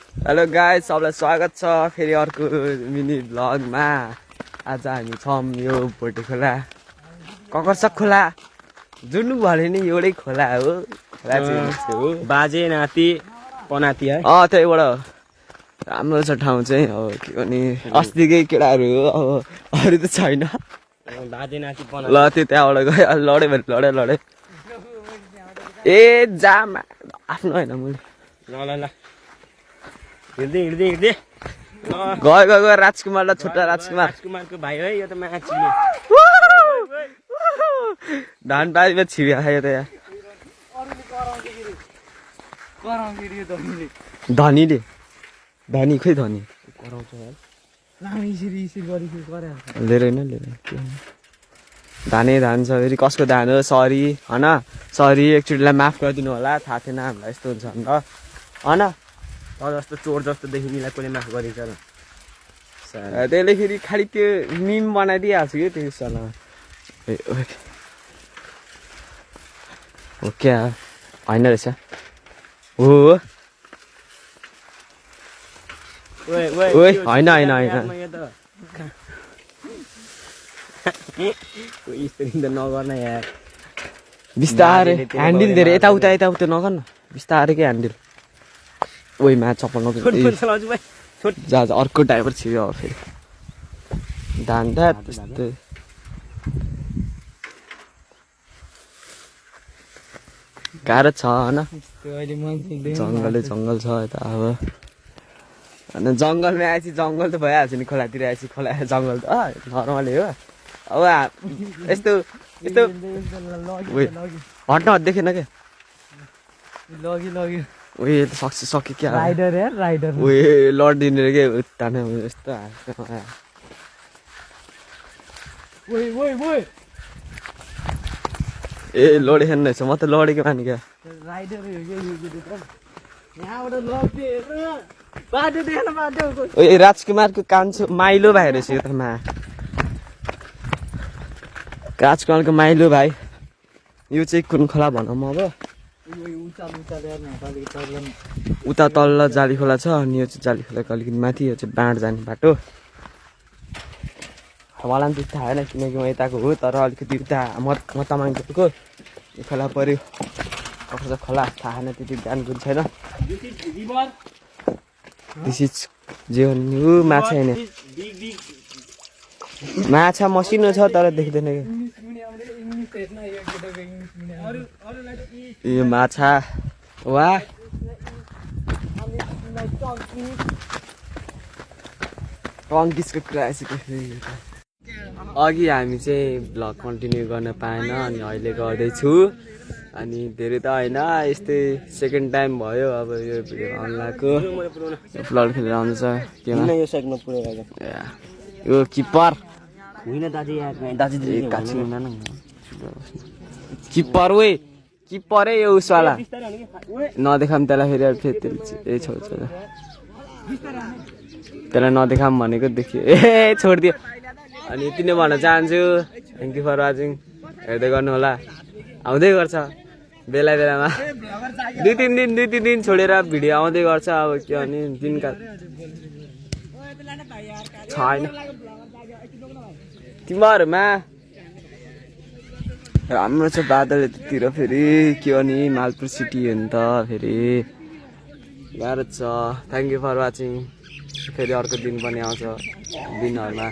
Hello guys, सबलाई स्वागत छ फेरि अर्को मिनी भ्लगमा। आज हामी छौँ यो भोटे खोला ककरसक खोला जुन भने नि एउटै खोला हो। बाजे नाति पनाति है। त्यहीबाट राम्रो छ ठाउँ चाहिँ। अब के भने अस्तिकै केटाहरू हो, अब अरू त छैन। बाजे नाति ल त्यो त्यहाँबाट गयो, लड्यो भने लड्यो। ए जामा आफ्नो होइन मैले ल हिँड्दै गयो राजकुमार र छोटा राजकुमारको भाइ है यो त माछी धान बारीमा छिर्या खायो त यहाँ धनी खै धनी लिएर धानै धान छ। फेरि कसको धान हो सरी होइन, सरी एकचोटिलाई माफ गरिदिनु होला, थाहा थिएन हामीलाई यस्तो हुन्छ नि त होइन। जस्तो चोर जस्तो देखिनेलाई कसले माफ गरिन्छ ल। त्यसले फेरि खालि त्यो मिम बनाइदिइहाल्छु कि त्यो सला हो क्या होइन रहेछ हो होइन नगर्न यार, बिस्तारै ह्यान्डल धेरै यताउता नगर्न, बिस्तारैकै ह्यान्डल। ओइ म्याच चप्पल जा अर्को ड्राइभर छिर्यो फेरि धान्दा त्यस्तै। गाह्रो छ होइन, जङ्गल छ यता। अब होइन जङ्गलमा आएपछि जङ्गल त भइहाल्छ नि, खोलातिर आएपछि खोला जङ्गल त नर्मलै हो। अब यस्तो हट्न देखेन क्या उयो सक्यो क्या राइडर उयो लडिदिने रे के ताने यस्तो ए लडेन रहेछ, म त लडेको माने क्या। राजकुमारको कान्छो माइलो भाइ रहेछ यो त राजकुमारको माइलो भाइ। यो चाहिँ कुन खोला भनौँ अब, उता तल्लो जाली खोला छ अनि यो चाहिँ जाली खोलाको अलिकति माथि। यो चाहिँ बाँड जाने बाटो। मलाई पनि त्यस्तो थाहा छैन किनकि म यताको हो, तर अलिकति उता म तामाङको यो खोला पऱ्यो कस्तो खोला थाहा छैन, त्यति ध्यानको छैन। दिस इज जे हो नि माछा होइन, माछा मसिनो छ तर देख्दैन क्या यो माछा। वा टङ्किसको कुरा आइसक्यो। अघि हामी चाहिँ भ्लग कन्टिन्यू गर्न पाएन अनि अहिले गर्दैछु। अनि धेरै त होइन, यस्तै सेकेन्ड टाइम भयो अब यो भिडियो अनलाको फ्लड खेलेर आउँछ के यो किपर किपर वे किपरै यो उसवाला नदेखाम त्यसलाई फेरि त्यसलाई नदेखाम भनेको देखियो ए छोडिदियो। अनि यति नै भन्न चाहन्छु, थ्याङ्क यू फर वाचिङ। हेर्दै गर्नु होला, आउँदै गर्छ बेलामा दुई तिन दिन छोडेर भिडियो आउँदै गर्छ। अब के भने दिनका छैन तिमीहरूमा राम्रो छ बादल यतातिर। फेरि के भने मालपुर सिटी हो नि त, फेरि गाह्रो छ। Thank you for watching. फेरि अर्को दिन पनि आउँछ दिनहरूमा।